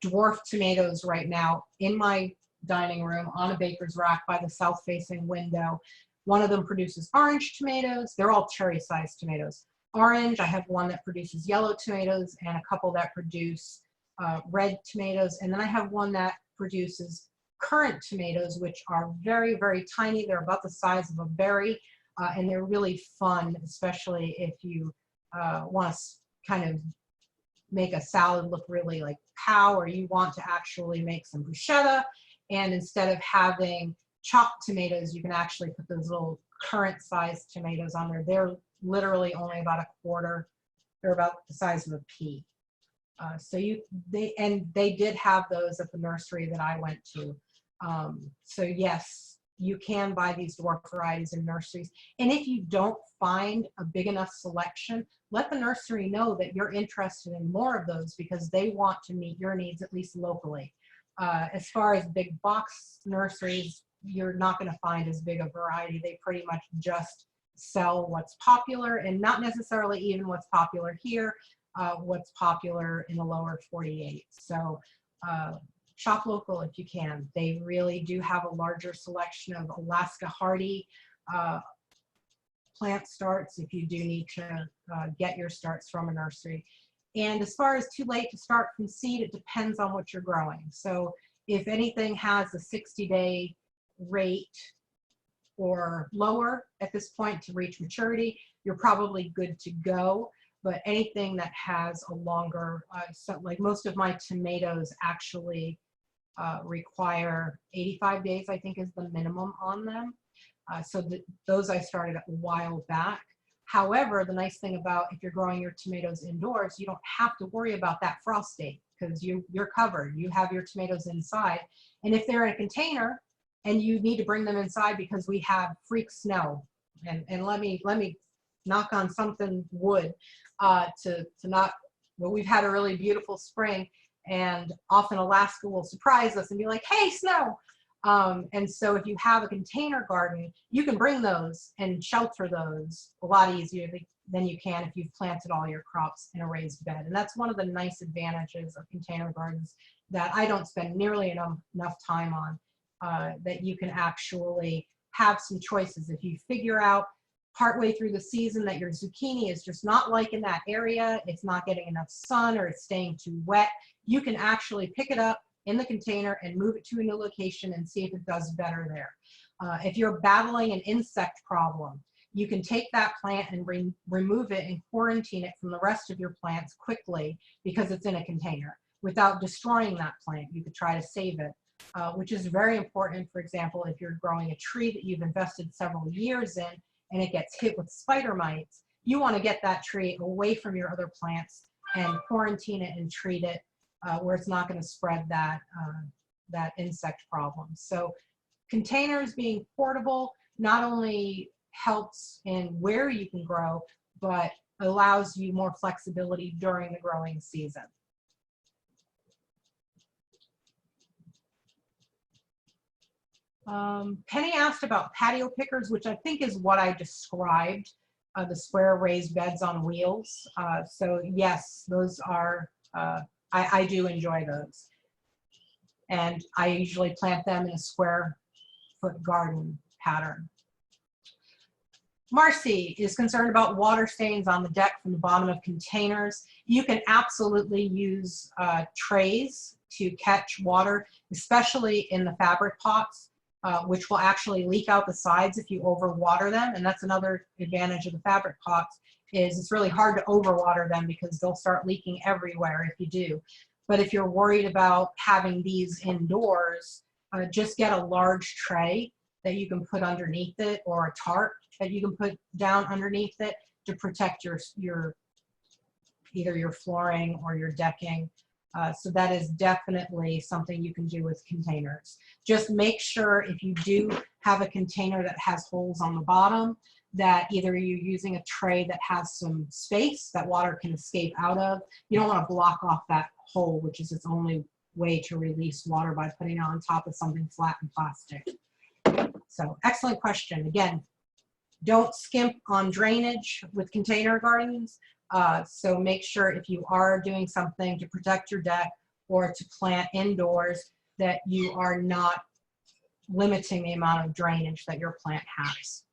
dwarf tomatoes right now in my dining room on a baker's rack by the south-facing window. One of them produces orange tomatoes. They're all cherry-sized tomatoes. Orange, I have one that produces yellow tomatoes and a couple that produce red tomatoes. And then I have one that produces currant tomatoes, which are very, very tiny. They're about the size of a berry, and they're really fun, especially if you want to kind of make a salad look really like pow, or you want to actually make some bruschetta, and instead of having chopped tomatoes, you can actually put those little currant sized tomatoes on there. They're literally only about a quarter, they're about the size of a pea. So they did have those at the nursery that I went to. So yes, you can buy these dwarf varieties in nurseries. And if you don't find a big enough selection, let the nursery know that you're interested in more of those, because they want to meet your needs, at least locally. As far as big box nurseries, you're not going to find as big a variety. They pretty much just sell what's popular, and not necessarily even what's popular here, what's popular in the lower 48. So shop local if you can. They really do have a larger selection of Alaska hardy plant starts if you do need to get your starts from a nursery. And as far as too late to start from seed, it depends on what you're growing. So if anything has a 60-day rate or lower at this point to reach maturity, you're probably good to go. But anything that has a longer, like most of my tomatoes actually require 85 days, I think is the minimum on them. So those I started a while back. However, the nice thing about if you're growing your tomatoes indoors, you don't have to worry about that frost date, because you're covered. You have your tomatoes inside. And if they're in a container and you need to bring them inside because we have freak snow, and let me knock on something wood to not, well, we've had a really beautiful spring, and often Alaska will surprise us and be like, hey, snow. And so if you have a container garden, you can bring those and shelter those a lot easier than you can if you've planted all your crops in a raised bed. And that's one of the nice advantages of container gardens that I don't spend nearly enough time on, that you can actually have some choices. If you figure out partway through the season that your zucchini is just not liking that area, it's not getting enough sun, or it's staying too wet, you can actually pick it up in the container and move it to a new location and see if it does better there. If you're battling an insect problem, you can take that plant and remove it and quarantine it from the rest of your plants quickly, because it's in a container, without destroying that plant. You could try to save it, which is very important. For example, if you're growing a tree that you've invested several years in and it gets hit with spider mites, you want to get that tree away from your other plants and quarantine it and treat it where it's not going to spread that insect problem. So containers being portable not only helps in where you can grow, but allows you more flexibility during the growing season. Penny asked about patio pickers, which I think is what I described, the square raised beds on wheels. So yes, those are, I do enjoy those. And I usually plant them in a square foot garden pattern. Marcy is concerned about water stains on the deck from the bottom of containers. You can absolutely use trays to catch water, especially in the fabric pots, which will actually leak out the sides if you overwater them. And that's another advantage of the fabric pots, is it's really hard to overwater them because they'll start leaking everywhere if you do. But if you're worried about having these indoors, just get a large tray that you can put underneath it, or a tarp that you can put down underneath it to protect your either your flooring or your decking. So that is definitely something you can do with containers. Just make sure if you do have a container that has holes on the bottom, that either you're using a tray that has some space that water can escape out of. You don't want to block off that hole, which is its only way to release water, by putting it on top of something flat and plastic. So excellent question. Again, don't skimp on drainage with container gardens. So make sure if you are doing something to protect your deck or to plant indoors, that you are not limiting the amount of drainage that your plant has.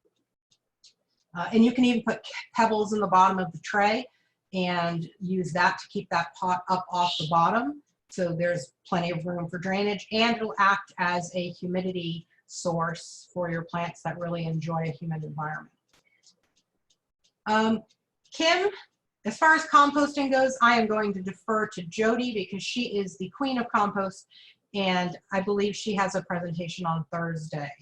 And you can even put pebbles in the bottom of the tray and use that to keep that pot up off the bottom. So there's plenty of room for drainage, and it'll act as a humidity source for your plants that really enjoy a humid environment. Kim, as far as composting goes, I am going to defer to Jody because she is the queen of compost, and I believe she has a presentation on Thursday.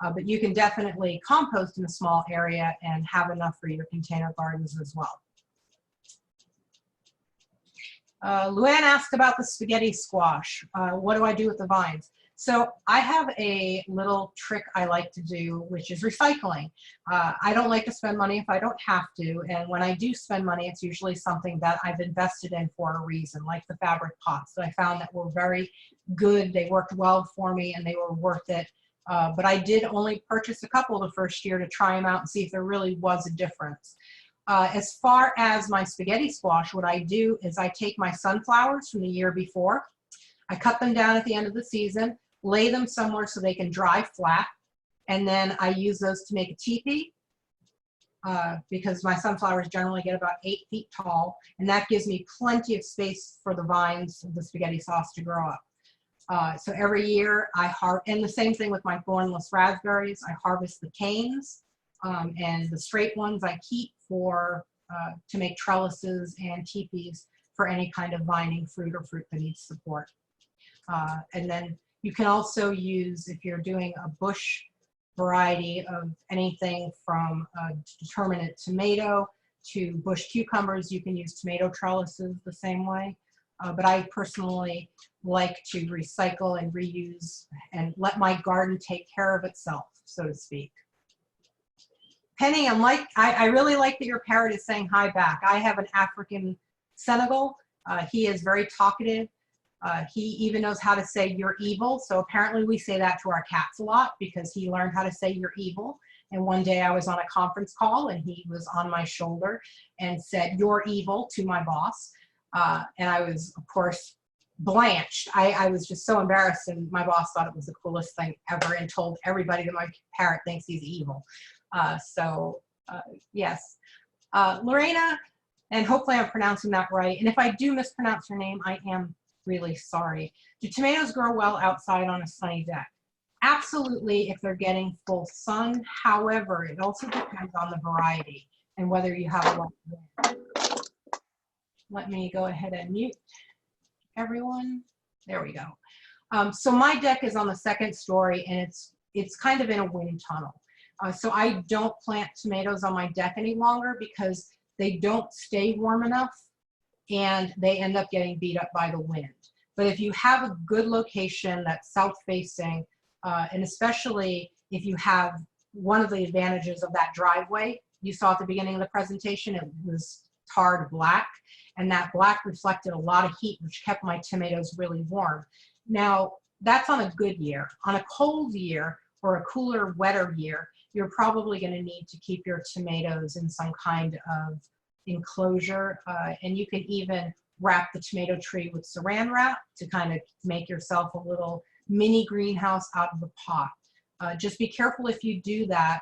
But you can definitely compost in a small area and have enough for your container gardens as well. Luann asked about the spaghetti squash. What do I do with the vines? So I have a little trick I like to do, which is recycling. I don't like to spend money if I don't have to. And when I do spend money, it's usually something that I've invested in for a reason, like the fabric pots that I found that were very good. They worked well for me and they were worth it. But I did only purchase a couple the first year to try them out and see if there really was a difference. As far as my spaghetti squash, what I do is I take my sunflowers from the year before, I cut them down at the end of the season, lay them somewhere so they can dry flat, and then I use those to make a teepee because my sunflowers generally get about 8 feet tall, and that gives me plenty of space for the vines of the spaghetti sauce to grow up. So every year and the same thing with my thornless raspberries, I harvest the canes, and the straight ones I keep for to make trellises and teepees for any kind of vining fruit or fruit that needs support. And then you can also use, if you're doing a bush variety of anything from a determinate tomato to bush cucumbers, you can use tomato trellises the same way. But I personally like to recycle and reuse and let my garden take care of itself, so to speak. Penny, I really like that your parrot is saying hi back. I have an African Senegal. He is very talkative. He even knows how to say "you're evil." So apparently we say that to our cats a lot because he learned how to say "you're evil." And one day I was on a conference call and he was on my shoulder and said "you're evil" to my boss. And I was, of course, blanched. I was just so embarrassed, and my boss thought it was the coolest thing ever and told everybody that my parrot thinks he's evil. Yes. Lorena, and hopefully I'm pronouncing that right. And if I do mispronounce your name, I am really sorry. Do tomatoes grow well outside on a sunny deck? Absolutely, if they're getting full sun. However, it also depends on the variety and whether you have a lot of wind. Let me go ahead and mute everyone. There we go. So my deck is on the second story, and it's kind of in a wind tunnel. So I don't plant tomatoes on my deck any longer because they don't stay warm enough and they end up getting beat up by the wind. But if you have a good location that's south facing, and especially if you have one of the advantages of that driveway you saw at the beginning of the presentation, it was tarred black, and that black reflected a lot of heat, which kept my tomatoes really warm. Now, that's on a good year. On a cold year or a cooler, wetter year, you're probably going to need to keep your tomatoes in some kind of enclosure, and you can even wrap the tomato tree with saran wrap to kind of make yourself a little mini greenhouse out of the pot. Just be careful if you do that.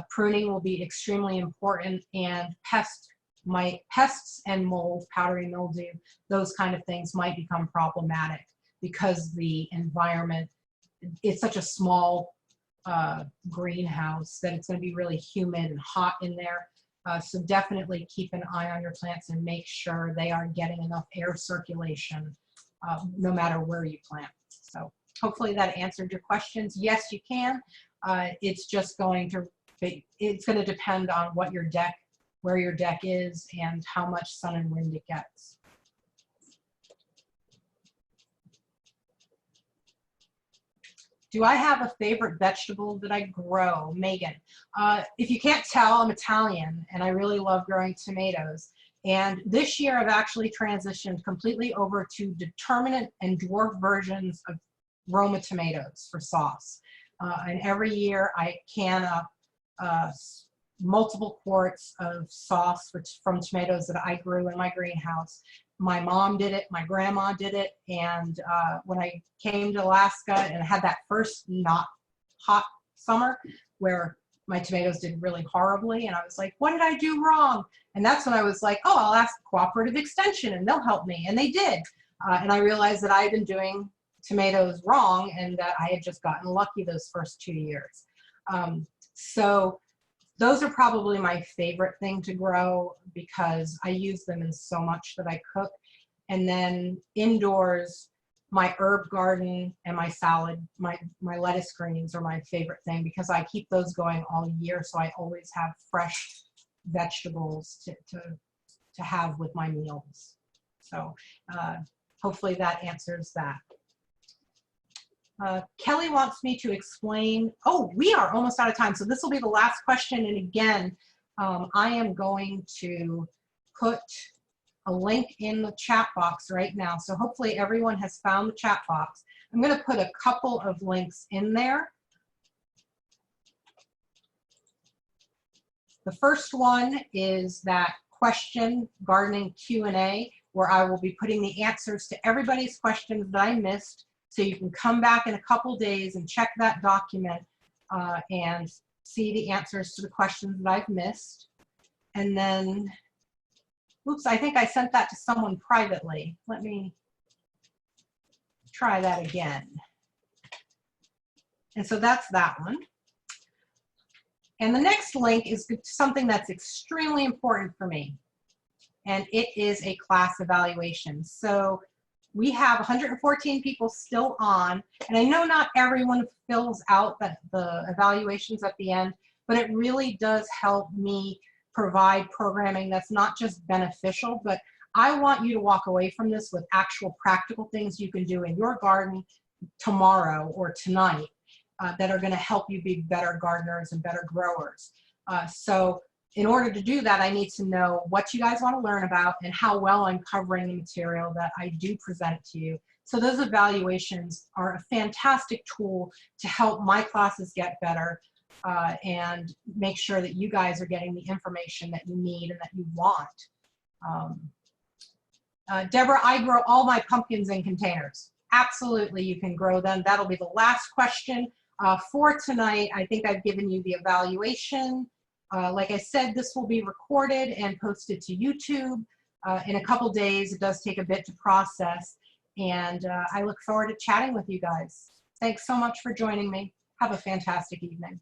Pruning will be extremely important, and pests and mold, powdery mildew, those kind of things might become problematic because the environment, it's such a small greenhouse that it's going to be really humid and hot in there. So definitely keep an eye on your plants and make sure they are getting enough air circulation no matter where you plant. So hopefully that answered your questions. Yes, you can. It's just going to depend on what your deck, where your deck is, and how much sun and wind it gets. Do I have a favorite vegetable that I grow? Megan. If you can't tell, I'm Italian and I really love growing tomatoes. And this year I've actually transitioned completely over to determinate and dwarf versions of Roma tomatoes for sauce. And every year I can up multiple quarts of sauce from tomatoes that I grew in my greenhouse. My mom did it, my grandma did it, and when I came to Alaska and had that first not hot summer where my tomatoes did really horribly, and I was like, what did I do wrong? And that's when I was like, oh, I'll ask Cooperative Extension and they'll help me, and they did. And I realized that I had been doing tomatoes wrong and that I had just gotten lucky those first 2 years. So those are probably my favorite thing to grow because I use them in so much that I cook. And then indoors, my herb garden and my salad, my lettuce greens are my favorite thing because I keep those going all year. So I always have fresh vegetables to have with my meals. So hopefully that answers that. Kelly wants me to explain, oh, we are almost out of time. So this will be the last question. And again, I am going to put a link in the chat box right now. So hopefully everyone has found the chat box. I'm going to put a couple of links in there. The first one is that question gardening Q&A, where I will be putting the answers to everybody's questions that I missed. So you can come back in a couple days and check that document and see the answers to the questions that I've missed. And then, oops, I think I sent that to someone privately. Let me try that again. And so that's that one. And the next link is something that's extremely important for me. And it is a class evaluation. So we have 114 people still on, and I know not everyone fills out the evaluations at the end, but it really does help me provide programming that's not just beneficial, but I want you to walk away from this with actual practical things you can do in your garden tomorrow or tonight that are going to help you be better gardeners and better growers. So in order to do that, I need to know what you guys want to learn about and how well I'm covering the material that I do present to you. So those evaluations are a fantastic tool to help my classes get better and make sure that you guys are getting the information that you need and that you want. Deborah, I grow all my pumpkins in containers. Absolutely, you can grow them. That'll be the last question for tonight. I think I've given you the evaluation. Like I said, this will be recorded and posted to YouTube in a couple days. It does take a bit to process, and I look forward to chatting with you guys. Thanks so much for joining me. Have a fantastic evening.